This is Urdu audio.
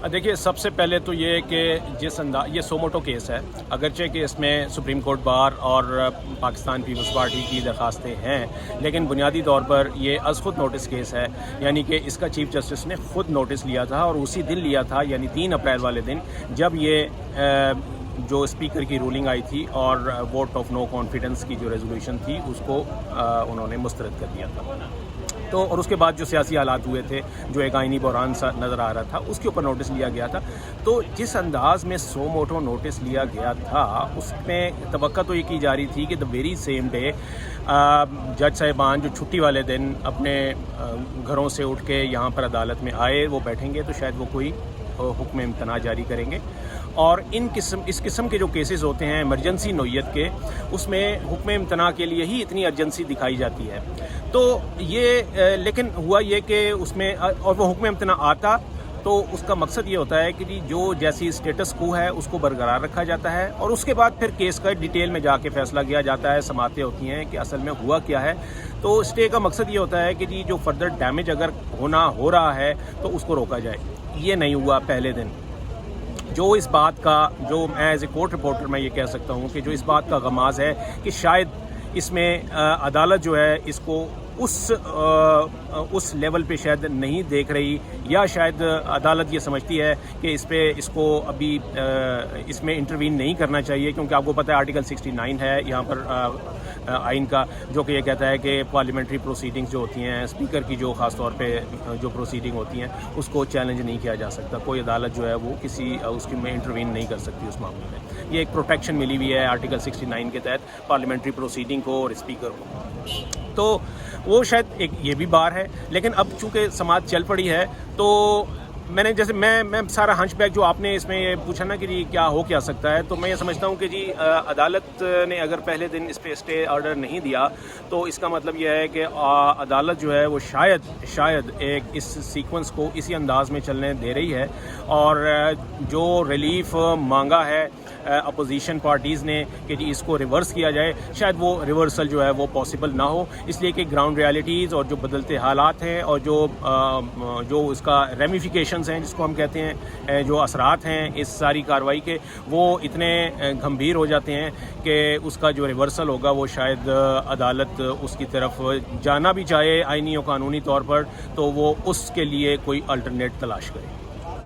دیکھیے، سب سے پہلے تو یہ کہ یہ سوموٹو کیس ہے، اگرچہ کہ اس میں سپریم کورٹ بار اور پاکستان پیپلز پارٹی کی درخواستیں ہیں، لیکن بنیادی طور پر یہ از خود نوٹس کیس ہے، یعنی کہ اس کا چیف جسٹس نے خود نوٹس لیا تھا، اور اسی دن لیا تھا، یعنی 3 اپریل والے دن، جب یہ جو اسپیکر کی رولنگ آئی تھی اور ووٹ آف نو کانفیڈنس کی جو ریزولوشن تھی اس کو انہوں نے مسترد کر دیا تھا۔ تو اور اس کے بعد جو سیاسی حالات ہوئے تھے، جو ایک آئینی بحران سا نظر آ رہا تھا، اس کے اوپر نوٹس لیا گیا تھا۔ تو جس انداز میں سو موٹو نوٹس لیا گیا تھا، اس میں توقع تو یہ کی جا رہی تھی کہ دا ویری سیم ڈے جج صاحبان جو چھٹی والے دن اپنے گھروں سے اٹھ کے یہاں پر عدالت میں آئے، وہ بیٹھیں گے تو شاید وہ کوئی حکم امتناع جاری کریں گے، اور اس قسم کے جو کیسز ہوتے ہیں ایمرجنسی نوعیت کے، اس میں حکم امتناع کے لیے ہی اتنی ارجنسی دکھائی جاتی ہے۔ تو یہ لیکن ہوا یہ کہ اس میں اور وہ حکم امتناع آتا تو اس کا مقصد یہ ہوتا ہے کہ جو جیسی اسٹیٹس کو ہے اس کو برقرار رکھا جاتا ہے، اور اس کے بعد پھر کیس کا ڈیٹیل میں جا کے فیصلہ کیا جاتا ہے، سماعتیں ہوتی ہیں کہ اصل میں ہوا کیا ہے۔ تو اسٹے کا مقصد یہ ہوتا ہے کہ جو فردر ڈیمیج اگر ہو رہا ہے تو اس کو روکا جائے۔ یہ نہیں ہوا پہلے دن۔ جو اس بات کا، جو میں ایز اے کورٹ رپورٹر میں یہ کہہ سکتا ہوں کہ جو اس بات کا غماز ہے کہ شاید اس میں عدالت جو ہے اس کو اس لیول پہ شاید نہیں دیکھ رہی، یا شاید عدالت یہ سمجھتی ہے کہ اس کو ابھی اس میں انٹروین نہیں کرنا چاہیے، کیونکہ آپ کو پتہ ہے آرٹیکل 69 ہے یہاں پر آئین کا، جو کہ یہ کہتا ہے کہ پارلیمنٹری پروسیڈنگز جو ہوتی ہیں، اسپیکر کی جو خاص طور پہ جو پروسیڈنگ ہوتی ہیں اس کو چیلنج نہیں کیا جا سکتا، کوئی عدالت جو ہے وہ اس کی میں انٹروین نہیں کر سکتی اس معاملے میں۔ یہ ایک پروٹیکشن ملی ہوئی ہے آرٹیکل 69 کے تحت پارلیمنٹری پروسیڈنگ کو اور اسپیکر کو۔ تو وہ شاید ایک یہ بھی بار ہے، لیکن اب چونکہ سماعت چل پڑی ہے تو میں نے جیسے میں سارا ہنچ بیک جو آپ نے اس میں یہ پوچھا نا کہ کیا ہو کیا سکتا ہے، تو میں یہ سمجھتا ہوں کہ عدالت نے اگر پہلے دن اس پہ اسٹے آرڈر نہیں دیا تو اس کا مطلب یہ ہے کہ عدالت جو ہے وہ شاید ایک اس سیکوینس کو اسی انداز میں چلنے دے رہی ہے، اور جو ریلیف مانگا ہے اپوزیشن پارٹیز نے کہ اس کو ریورس کیا جائے، شاید وہ ریورسل جو ہے وہ پاسبل نہ ہو، اس لیے کہ گراؤنڈ ریالٹیز اور جو بدلتے حالات ہیں اور جو اس کا ریمیفیکیشنز ہیں جس کو ہم کہتے ہیں، جو اثرات ہیں اس ساری کارروائی کے، وہ اتنے گمبھیر ہو جاتے ہیں کہ اس کا جو ریورسل ہوگا وہ شاید عدالت اس کی طرف جانا بھی چاہے آئینی و قانونی طور پر تو وہ اس کے لیے کوئی الٹرنیٹ تلاش کرے۔